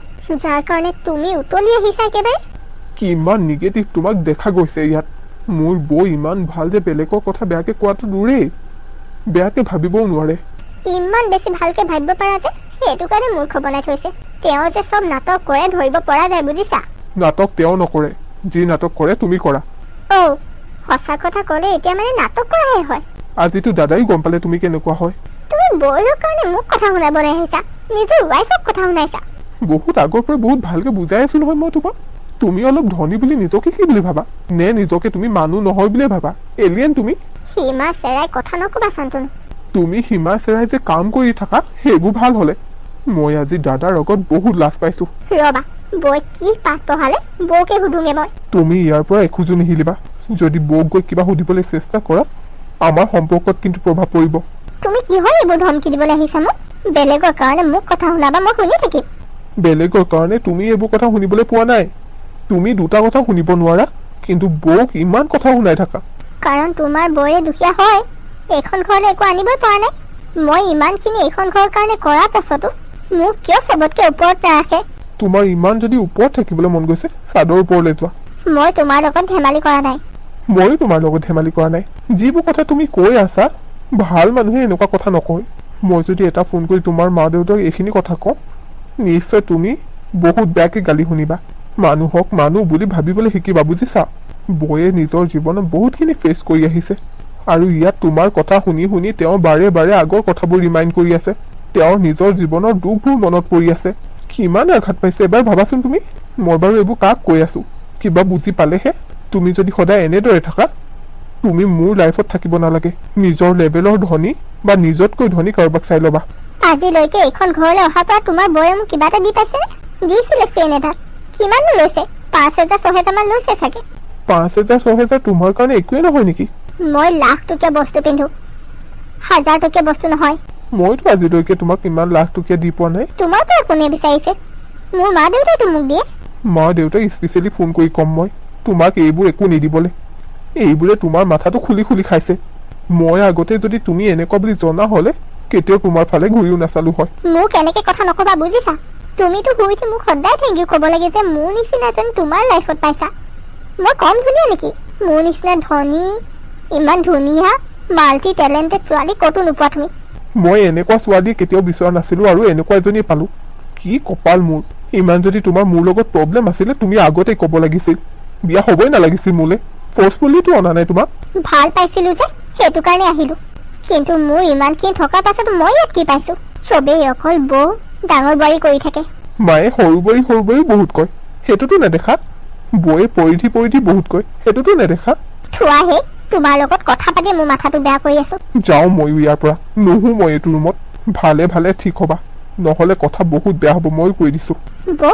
যাৰ কাৰণে তুমি উতলি আহিছা একেবাৰে। কিমান নিগেটিভ তোমাক দেখা গৈছে ইয়াত। মোৰ বৌ ইমান ভাল যে বেলেগৰ কথা বেয়াকে কোৱাটো দূৰেই, বেয়াকে ভাবিবও নোৱাৰে। ইমান বেছি ভালকে ভাবিব পাৰা যে, সেইটো কাৰণে মূৰ্খ বনাই থৈছে। তেওঁ যে চব নাটক কৰে ধৰিব পৰা যায়, বুজিছা? নাটক তেওঁ নকৰে, যি নাটক কৰে তুমি কৰা। সঁচা কথা ক'লে এতিয়া মানে নাটক কৰাহে হয়। আজিতো দাদাই গম পালে তুমি কেনেকুৱা হয়। তুমি বৌৰৰ কাৰণে মোক কথা শুনাবলৈ আহিছা, নিজৰ ৱাইফক কথা শুনাইছা। বহুত আগৰ পৰা বহুত ভালকে বুজাই আছো নহয় মই তোমাক। তুমি অলপ ধনী বুলি নিজকে কি বুলি ভাবা? নে নিজকে তুমি মানুহ নহয় বুলিয়ে ভাবা? এলিয়েন তুমি? সীমা চেৰাই কথা নকবা শান্তনু। তুমি সীমা চেৰাই যে কাম কৰি থাকা সেইবোৰ ভাল হ'লে। মই আজি দাদাৰ আগত বহুত লাজ পাইছো। ৰবা, বৌই কি পাঠ পঢ়ালে বৌকে সুধোগে মই। তুমি ইয়াৰ পৰা এখোজো নিহিলিবা। যদি বৌক গৈ কিবা সুধিবলৈ চেষ্টা কৰা আমাৰ সম্পৰ্কত কিন্তু প্ৰভাৱ পৰিব। তুমি কিহৰ এইবোৰ ধমকি দিবলৈ আহিছা মোক? বেলেগৰ কাৰণে মোক কথা শুনাবা, মই শুনি থাকিম। বেলেগৰ কাৰণে তুমি এইবোৰ কথা শুনিবলৈ পোৱা নাই। তুমি দুটা কথা শুনিব নোৱাৰা, কিন্তু বৌক ইমান কথা শুনাই থাকা। কাৰণ তোমাৰ বৌৰে দুখীয়া হয়, এইখন ঘৰলৈ একো আনিবই পৰা নাই। মই ইমানখিনি এইখন ঘৰৰ কাৰণে কৰাৰ পাছতো মোক কিয় চবতকে ওপৰত নাৰাখে? তোমাৰ ইমান যদি ওপৰত থাকিবলৈ মন গৈছে চাদৰ ওপৰলৈ যোৱা। মই তোমাৰ লগত ধেমালি কৰা নাই। ময়ো তোমাৰ লগত ধেমালি কৰা নাই। যিবোৰ কথা তুমি কৈ আছা, ভাল মানুহে এনেকুৱা কথা নকয়। মই যদি এটা ফোন কৰি তোমাৰ মা দেউতাক এইখিনি কথা কওঁ, নিশ্চয় তুমি বহুত বেয়াকে গালি শুনিবা। মানুহক মানুহ বুলি ভাবিবলৈ শিকিবা, বুজিছা? বৌয়ে নিজৰ জীৱনত বহুতখিনি ফেচ কৰি আহিছে, আৰু ইয়াত তোমাৰ কথা শুনি শুনি তেওঁ বাৰে বাৰে আগৰ কথাবোৰ ৰিমাইণ্ড কৰি আছে। তেওঁৰ নিজৰ জীৱনৰ দুখবোৰ মনত পৰি আছে। কিমান আঘাত পাইছে এবাৰ ভাবাচোন তুমি। মই বাৰু এইবোৰ কাক কৈ আছো, কিবা বুজি পালেহে। তুমি যদি সদায় এনেদৰে থাকা, তুমি মোৰ লাইফত থাকিব নালাগে। নিজৰ লেভেলৰ ধনী বা নিজতকৈ ধনী কাৰোবাক চাই ল'বা। আজিলৈকে এইখন ঘৰলৈ অহাৰ পৰা তোমাৰ বৌয়ে মোক কিবা এটা দি পাইছেনে? দিছিলে চেইন এটা। কিমাননো লৈছে? 5,000-6,000 মান লৈছে চাগে। 5,000-6,000 তোমাৰ কাৰণে একোৱে নহয় নেকি? মই লাখ টকীয়া বস্তু পিন্ধো, 1000 টকীয়া বস্তু নহয়। মইতো আজিলৈকে তোমাক ইমান লাখ টকীয়া দি পোৱা নাই। তোমাৰ পৰা কোনে বিচাৰিছে? মোৰ মা দেউতাইতো মোক দিয়ে। মা দেউতাই স্পেচিয়েলি ফোন কৰি ক'ম মই তোমাক এইবোৰ একো নিদিবলৈ। এইবোৰে তোমাৰ মাথাটো খুলি খুলি খাইছে। মই আগতে যদি তুমি এনেকুৱা বুলি জনা হ'লে কেতিয়াও তোমাৰ ফালে ঘূৰিও নাচালো হয়। মোক এনেকে কথা নকবা বুজিছা? তুমিতো শুই উঠি মোক সদায় থেংক ইউ ক'ব লাগে যে মোৰ নিচিনা এজন তোমাৰ লাইফত পাইছা। মই কম ধুনীয়া নেকি? মোৰ নিচিনা ধনী, ইমান ধুনীয়া মাল্টি টেলেণ্টেড ছোৱালী ক'তো নোপোৱা তুমি। মই এনেকুৱা ছোৱালী কেতিয়াও বিচৰা নাছিলো আৰু এনেকুৱা এজনী পালো। কি কপাল মোৰ। ইমান যদি তোমাৰ মোৰ লগত প্ৰব্লেম আছিলে তুমি আগতে ক'ব লাগিছিল। বিয়া হ'বই নালাগিছিল মোলে। ফৰ্চফুলিটো অনা নাই তোমাক। ভাল পাইছিলো যে সেইটো কাৰণে আহিলো। কিন্তু মোৰ ইমানখিনি থকাৰ পাছত মই ইয়াত কি পাইছো? চবেই অকল বৌ ডাঙৰ বোৱাৰী কৰি থাকে। মায়ে সৰু বোৱাৰী বহুত কয়, সেইটোতো নেদেখা? বৌয়ে পৰিধি বহুত কয়, সেইটোতো নেদেখা? থোৱাহে, তোমাৰ লগত কথা পাতি মোৰ মাথাটো বেয়া কৰি আছো। যাওঁ ময়ো ইয়াৰ পৰা, নহো মই এইটো ৰুমত। ভালে ভালে ঠিক হ'বা, নহ'লে কথা বহুত বেয়া হ'ব, ময়ো কৈ দিছো। বৌ,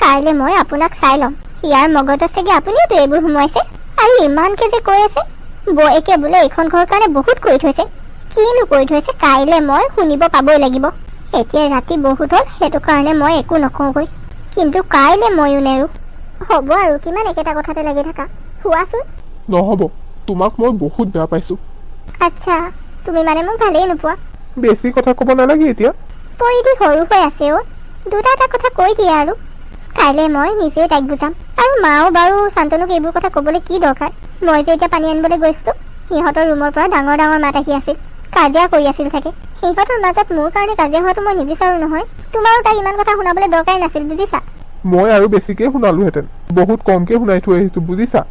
কাইলৈ মই আপোনাক চাই ল'ম। ইয়াৰ মগজত চাগে আপুনিওতো এইবোৰ সোমোৱাইছে আৰু ইমানকে যে কৈ আছে। বৌয়েকে বোলে এইখন ঘৰৰ কাৰণে বহুত কৰি থৈছে। কিনো কৰি থৈছে কাইলৈ মই শুনিব পাবই লাগিব। এতিয়া ৰাতি বহুত হ'ল, সেইটো কাৰণে মই একো নকওঁগৈ। কিন্তু কাইলৈ ময়ো নেৰো। হ'ব আৰু কিমান একেটা কথাতে লাগি থাকা, শুৱাচোন। নহ'ব, তোমাক মই বহুত বেয়া পাইছো। আচ্ছা, তুমি মানে মোক ভালেই নোপোৱা? বেছি কথা ক'ব নালাগে এতিয়া। পৰিধি সৰু হৈ আছে অ', দুটা এটা কথা কৈ দিয়া আৰু। কাইলৈ মই নিজেই তাইক বুজাম। আৰু মাও বাৰু শান্তনুক এইবোৰ কথা ক'বলৈ কি দৰকাৰ? মই যে এতিয়া পানী আনিবলৈ গৈছিলোঁ, সিহঁতৰ ৰুমৰ পৰা ডাঙৰ ডাঙৰ মাত আহি আছিল। কাজিয়া কৰি আছিল চাগে। সিহঁতৰ মাজত মোৰ কাৰণে কাজিয়া হোৱাটো মই নিবিচাৰোঁ নহয়। তোমাৰো তাইক ইমান কথা শুনাবলৈ দৰকাৰী নাছিল, বুজিছা? মই আৰু বেছিকৈ শুনালোহেঁতেন। বহুত কমকৈ শুনাই থৈ আহিছোঁ, বুজিছা?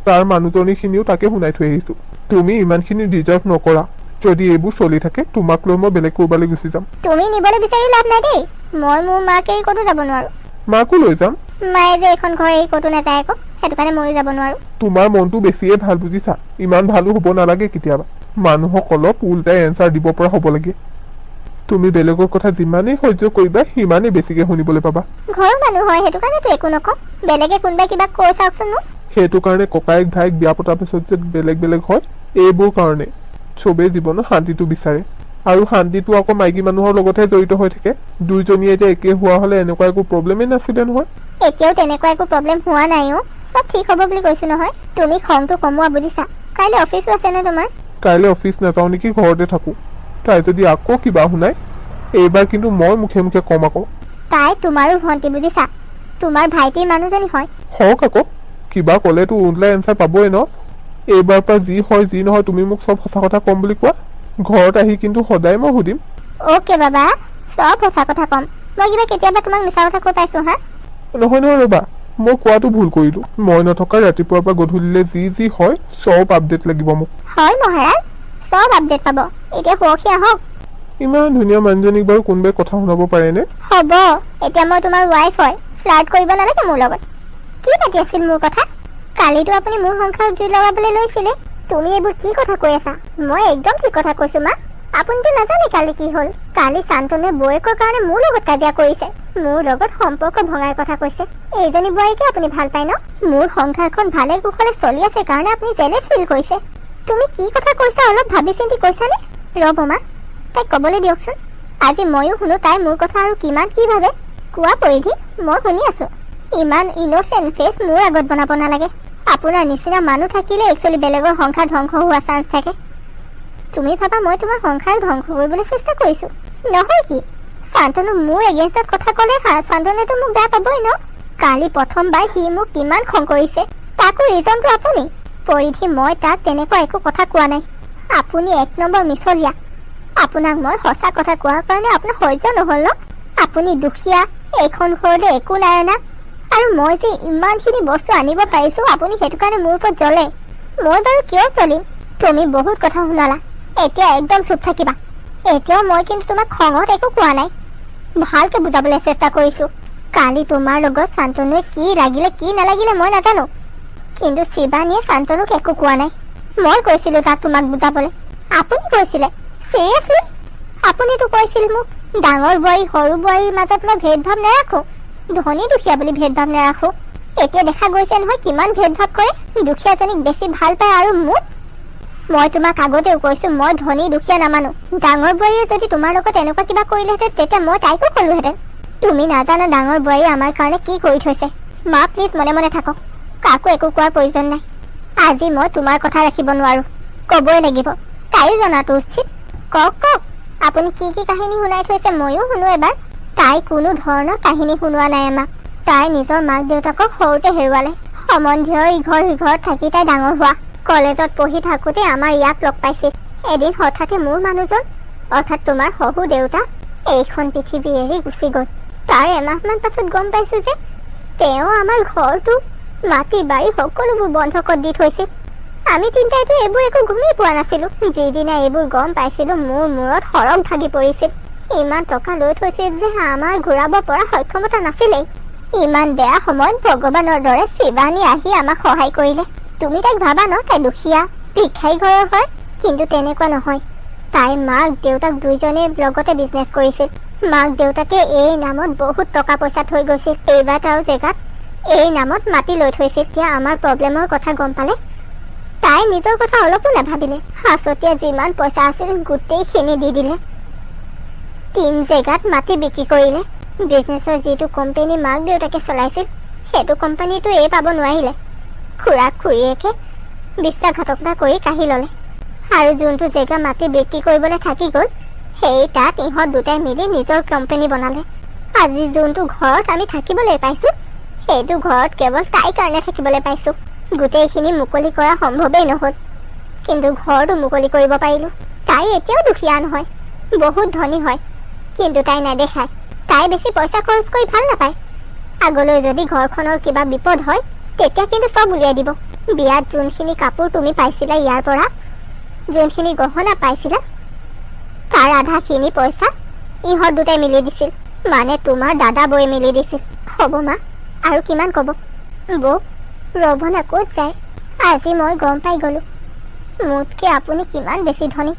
তাৰ মানুহজনীখিনিও তাকে শুনাই থৈ আহিছোঁ। তুমি ইমানখিনি ডিজাৰ্ভ নকৰা। যদি এইবোৰ চলি থাকে তোমাক লৈ মই বেলেগ ক'ৰবালৈ গুচি যাম। তুমি নিবলৈ বিচাৰি লাভ নাই দেই। মই মোৰ মাকে এৰি ক'তো যাব নোৱাৰোঁ। মাকো লৈ যাম। মায়ে যে এইখন ঘৰ এৰি ক'তো নাযায় আকৌ, সেইটো কাৰণে ময়ো যাব নোৱাৰোঁ। তোমাৰ মনটো বেছিয়ে ভাল, বুজিছা? ইমান ভালো হ'ব নালাগে কেতিয়াবা। মানুহক অলপ উল্টাই এনচাৰ দিব পৰা হ'ব লাগে। তুমি বেলেগৰ কথা যিমানেই সহ্য কৰিবা সিমানেই বেছিকৈ শুনিবলৈ পাবা। ঘৰৰ মানুহ হয়, সেইটো কাৰণেতো একো নকওঁ। বেলেগে কোনোবাই কিবা কৈ চাওকচোন মোক। সেইটো কাৰণে ককায়েক ভাইক বিয়া পতাৰ পিছত যে বেলেগ বেলেগ হয়, এইবোৰ কাৰণে চবেই জীৱনত শান্তিটো বিচাৰে। আৰু শান্তিটো আকৌ মাইকী মানুহৰ লগতহে জড়িত হৈ থাকে। দুইজনীয়ে এতিয়া একে হোৱা হ'লে এনেকুৱা একো প্ৰব্লেমেই নাছিলে নহয়। এতিয়াও তেনেকুৱা একো প্ৰব্লেম হোৱা নাই অ'। চব ঠিক হ'ব বুলি কৈছো নহয়। তুমি খংটো কমোৱা, বুজিছা? কাইলৈ অফিচো আছে নে তোমাৰ? কাইলৈ অফিচ নাযাওঁ নেকি, ঘৰতে থাকোঁ। তাই যদি আকৌ কিবা শুনাই, এইবাৰ কিন্তু মই মুখে মুখে কম আকৌ। তাই তোমাৰো ভণ্টি, বুজিছা? তোমাৰ ভাইটিৰ মানুহজনী হয়। হওক আকৌ, কিবা ক'লেতো ওলাই এনচাৰ পাবই ন। এইবাৰ পৰা যি হয় যি নহয় তুমি মোক চব সঁচা কথা ক'ম বুলি কোৱা। ঘৰত আহি কিন্তু সদায় মই সুধিম। অ'কে বাবা, চব সঁচা কথা ক'ম। মই কিবা কেতিয়াবা তোমাক মিছা কথা কৈ পাইছো হা? নহয় ৰ'বা, মই কোৱাটো ভুল কৰিলোঁ। মই নথকা ৰাতিপুৱাৰ পৰা গধূলিলৈ যি হয় চব আপডেট লাগিব মোক। হয় মহাৰাজ, চব আপডেট পাব। এতিয়া সুৰক্ষী আহক। ইমান ধুনীয়া মানুহজনীক বাৰু কোনোবাই কথা শুনাব পাৰেনে? হ'ব, এতিয়া মই তোমাৰ ৱাইফ হয়। ফ্লাৰ্ট কৰিব নালাগে মোৰ লগত। কি পাতি আছিল মোৰ কথা? কালিতো আপুনি মোৰ সংসাৰত জুই লগাবলৈ লৈছিলে। তুমি এইবোৰ কি কথা কৈ আছা? মই একদম ঠিক কথা কৈছো মা। আপুনিতো নাজানে কালি কি হ'ল। কালি শান্তনুৱে বৌয়েকৰ কাৰণে মোৰ লগত কাজিয়া কৰিছে। মোৰ লগত সম্পৰ্ক ভঙাৰ কথা কৈছে। এইজনী বোৱাৰীকে আপুনি ভাল পায় ন? মোৰ সংসাৰখন ভালে কুশলে চলি আছে কাৰণে আপুনি জেলেছ ফিল কৰিছে। তুমি কি কথা কৈছা অলপ ভাবি চিন্তি কৈছানে? ৰ'ব মা, তাইক ক'বলৈ দিয়কচোন। আজি ময়ো শুনো তাই মোৰ কথা আৰু কিমান কি ভাবে। কোৱা পৰিধি, মই শুনি আছো। ইমান ইন'চেণ্ট ফেচ মোৰ আগত বনাব নালাগে। আপোনাৰ নিচিনা মানুহ থাকিলে একচুৱেলি বেলেগৰ সংসাৰ ধ্বংস হোৱা চান্স থাকে। তুমি ভাবা মই তোমাৰ সংসাৰ ধ্বংস কৰিবলৈ চেষ্টা কৰিছো? নহয় কি? শান্তনু মোৰ এগেইনষ্টত কথা ক'লে শান্তনুৱেতো মোক বেয়া পাবই ন? কালি প্ৰথমবাৰ সি মোক কিমান খং কৰিছে, তাকো ৰিজনটো আপুনি। পৰিধি, মই তাক তেনেকুৱা একো কথা কোৱা নাই। আপুনি এক নম্বৰ মিছলীয়া। আপোনাক মই সঁচা কথা কোৱাৰ কাৰণে আপোনাৰ সহ্য নহ'ল ন? আপুনি দুখীয়া, এইখন ঘৰলৈ একো নাই অনা। আৰু মই যে ইমানখিনি বস্তু আনিব পাৰিছো, আপুনি সেইটো কাৰণে মোৰ ওপৰত জ্বলে। মই বাৰু কিয় চলিম? তুমি বহুত কথা শুনালা, এতিয়া একদম চুপ থাকিবা। এতিয়াও মই কিন্তু তোমাক খঙত একো কোৱা নাই, ভালকে বুজাবলৈ চেষ্টা কৰিছো। কালি তোমাৰ লগত শান্তনুৱে কি লাগিলে কি নালাগিলে মই নাজানো, কিন্তু শিৱানীয়ে শান্তনুক একো কোৱা নাই। মই কৈছিলো তাক তোমাক বুজাবলৈ, আপুনি কৈছিলে। চিৰিয়াছলি? আপুনিতো কৈছিল মোক ডাঙৰ বোৱাৰী সৰু বোৱাৰীৰ মাজত মই ভেদভাৱ নাৰাখো, ধনী দুখীয়া বুলি ভেদভাৱ নাৰাখো। এতিয়া দেখা গৈছে নহয় কিমান ভেদভাৱ কৰে। দুখীয়াজনীক বেছি ভাল পায় আৰু মোক মই তোমাক আগতেও কৈছোঁ মই ধনী দুখীয়া নামানো। ডাঙৰ বোৱাৰীয়ে যদি তোমাৰ লগত এনেকুৱা কিবা কৰিলেহেঁতেন তেতিয়া মই তাইকো ক'লোহেঁতেন। তুমি নাজানা ডাঙৰ বোৱাৰীয়ে আমাৰ কাৰণে কি কৰি থৈছে। মা প্লিজ মনে মনে থাকক, কাকো একো কোৱাৰ প্ৰয়োজন নাই। আজি মই তোমাৰ কথা ৰাখিব নোৱাৰোঁ, ক'বই লাগিব। তাইও জনাটো উচিত। কওক কওক, আপুনি কি কি কাহিনী শুনাই থৈছে ময়ো শুনো এবাৰ। তাই কোনো ধৰণৰ কাহিনী শুনোৱা নাই আমাক। তাই নিজৰ মাক দেউতাকক সৰুতে হেৰুৱালে। সম্বন্ধীয় ইঘৰ সিঘৰত থাকি তাই ডাঙৰ হোৱা। কলেজত পঢ়ি থাকোঁতে আমাৰ ইয়াক লগ পাইছিল। এদিন হঠাতে মোৰ মানুহজন অৰ্থাৎ তোমাৰ শহু দেউতা এইখন পৃথিৱী এৰি গুচি গ'ল। তাৰ এমাহমান পাছত গম পাইছোঁ যে তেওঁ আমাৰ ঘৰটো মাটি বাৰী সকলোবোৰ বন্ধকত দি থৈছিল। আমি তিনিটাইতো এইবোৰ একো গমেই পোৱা নাছিলোঁ। যিদিনা এইবোৰ গম পাইছিলোঁ মোৰ মূৰত সৰগ ভাগি পৰিছিল। ইমান টকা লৈ থৈছিল যে আমাৰ ঘূৰাব পৰা সক্ষমতা নাছিলেই। ইমান বেয়া সময়ত ভগৱানৰ দৰে শিৱানী আহি আমাক সহায় কৰিলে। তুমি তাইক ভাবা ন তাই দুখীয়া ভিক্ষাৰী ঘৰৰ হয়, কিন্তু তেনেকুৱা নহয়। তাইৰ মাক দেউতাক দুইজনে লগতে বিজনেছ কৰিছিল। মাক দেউতাকে এই নামত বহুত টকা পইচা থৈ গৈছিল। কেইবাটাও জেগাত এই নামত মাটি লৈ থৈছিল। এতিয়া আমাৰ প্ৰব্লেমৰ কথা গম পালে তাই নিজৰ কথা অলপো নাভাবিলে। সাঁচতীয়া যিমান পইচা আছিল গোটেইখিনি দি দিলে। 3 জেগাত মাটি বিক্ৰী কৰিলে। বিজনেছৰ যিটো কোম্পানী মাক দেউতাকে চলাইছিল সেইটো কোম্পানীটো এই পাব নোৱাৰিলে। খুৰাক খুৰীয়েকে বিশ্বাসঘাতকতা কৰি কাঢ়ি ল'লে। আৰু যোনটো জেগা মাটি বিক্ৰী কৰিবলৈ থাকি গ'ল সেই তাত ইহঁত দুটাই মিলি নিজৰ কোম্পানী বনালে। আজি যোনটো ঘৰত আমি থাকিবলৈ পাইছোঁ সেইটো ঘৰত কেৱল তাইৰ কাৰণে থাকিবলৈ পাইছোঁ। গোটেইখিনি মুকলি কৰা সম্ভৱেই নহ'ল, কিন্তু ঘৰটো মুকলি কৰিব পাৰিলোঁ। তাই এতিয়াও দুখীয়া নহয়, বহুত ধনী হয়, কিন্তু তাই নেদেখায়। তাই বেছি পইচা খৰচ কৰি ভাল নাপায়। আগলৈ যদি ঘৰখনৰ কিবা বিপদ হয় তেতিয়া কিন্তু চব উলিয়াই দিব। বিয়াত যোনখিনি কাপোৰ তুমি পাইছিলা, ইয়াৰ পৰা যোনখিনি গহনা পাইছিলা তাৰ আধাখিনি পইচা ইহঁত দুটাই মিলি দিছিল। মানে তোমাৰ দাদা বৌয়ে মিলি দিছিল। হ'ব মা, আৰু কিমান ক'ব? বৌ ৰবনা ক'ত যায়? আজি মই গম পাই গ'লোঁ মোতকৈ আপুনি কিমান বেছি ধনী।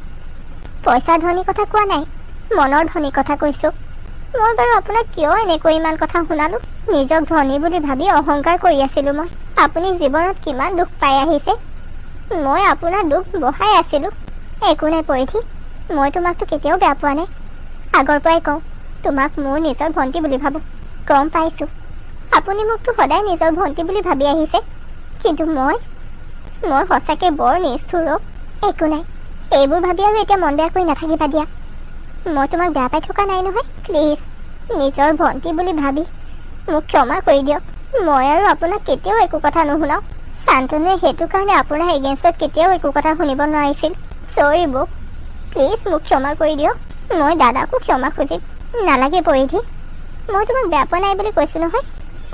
পইচা ধনী কথা কোৱা নাই, মনৰ ধনী কথা কৈছোঁ। মই বাৰু আপোনাক কিয় এনেকৈ ইমান কথা শুনালোঁ? নিজক ধনী বুলি ভাবি অহংকাৰ কৰি আছিলোঁ মই। আপুনি জীৱনত কিমান দুখ পাই আহিছে, মই আপোনাৰ দুখ বঢ়াই আছিলোঁ। একো নাই পৰিধি, মই তোমাকতো কেতিয়াও বেয়া পোৱা নাই। আগৰ পৰাই কওঁ তোমাক মোৰ নিজৰ ভণ্টি বুলি ভাবোঁ। গম পাইছোঁ আপুনি মোকতো সদায় নিজৰ ভণ্টি বুলি ভাবি আহিছে, কিন্তু মই সঁচাকৈ বৰ নিষ্ঠুৰ। একো নাই, এইবোৰ ভাবি আৰু এতিয়া মন বেয়া কৰি নাথাকিবা দিয়া। মই তোমাক বেয়া পাই থকা নাই নহয়। প্লিজ নিজৰ ভণ্টি বুলি ভাবি মোক ক্ষমা কৰি দিয়ক। মই আৰু আপোনাক কেতিয়াও একো কথা নুশুনাওঁ। শান্তনুৱে সেইটো কাৰণে আপোনাৰ এগেইনষ্টত কেতিয়াও একো কথা শুনিব নোৱাৰিছিল। চৰি বৌ, প্লিজ মোক ক্ষমা কৰি দিয়ক। মই দাদাকো ক্ষমা খুজিম। নালাগে পৰিধি, মই তোমাক বেয়া পোৱা নাই বুলি কৈছোঁ নহয়।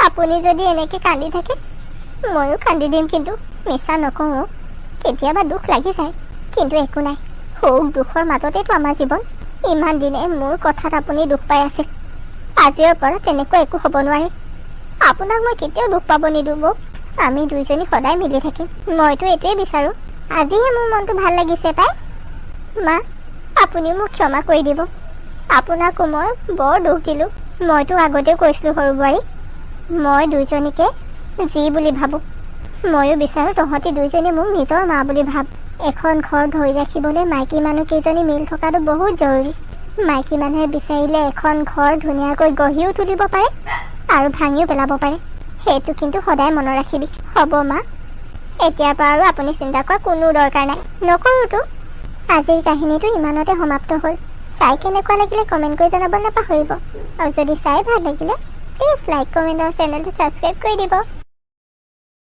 আপুনি যদি এনেকৈ কান্দি থাকে ময়ো কান্দি দিম, কিন্তু মিছা নকওঁ। কেতিয়াবা দুখ লাগি যায়, কিন্তু একো নাই। সুখ দুখৰ মাজতেতো আমাৰ জীৱন। ইমান দিনে মোৰ কথাত আপুনি দুখ পাই আছিল, আজিৰ পৰা তেনেকুৱা একো হ'ব নোৱাৰে। আপোনাক মই কেতিয়াও দুখ পাব নিদিওঁ বৌ। আমি দুইজনী সদায় মিলি থাকিম। মইতো এইটোৱে বিচাৰোঁ। আজিহে মোৰ মনটো ভাল লাগিছে পাই। মা আপুনিও মোক ক্ষমা কৰি দিব। আপোনাকো মই বৰ দুখ দিলোঁ। মইতো আগতেও কৈছিলোঁ সৰু বোৱাৰী, মই দুইজনীকে যি বুলি ভাবোঁ। ময়ো বিচাৰোঁ তহঁতি দুইজনী মোক নিজৰ মা বুলি ভাব। এখন ঘৰ ধৰি ৰাখিবলৈ মাইকী মানুহ কেইজনী মিল থকাটো বহুত জৰুৰী। মাইকী মানুহে বিচাৰিলে এখন ঘৰ ধুনীয়াকৈ গঢ়িও তুলিব পাৰে আৰু ভাঙিও পেলাব পাৰে। সেইটো কিন্তু সদায় মনত ৰাখিবি। হ'ব মা, এতিয়াৰ পৰা আৰু আপুনি চিন্তা কৰাৰ কোনো দৰকাৰ নাই। নকৰোঁতো। আজিৰ কাহিনীটো ইমানতে সমাপ্ত হ'ল। চাই কেনেকুৱা লাগিলে কমেণ্ট কৰি জনাব নাপাহৰিব। আৰু যদি চাই ভাল লাগিলে প্লিজ লাইক, কমেণ্ট আৰু চেনেলটো ছাবস্ক্ৰাইব কৰি দিব।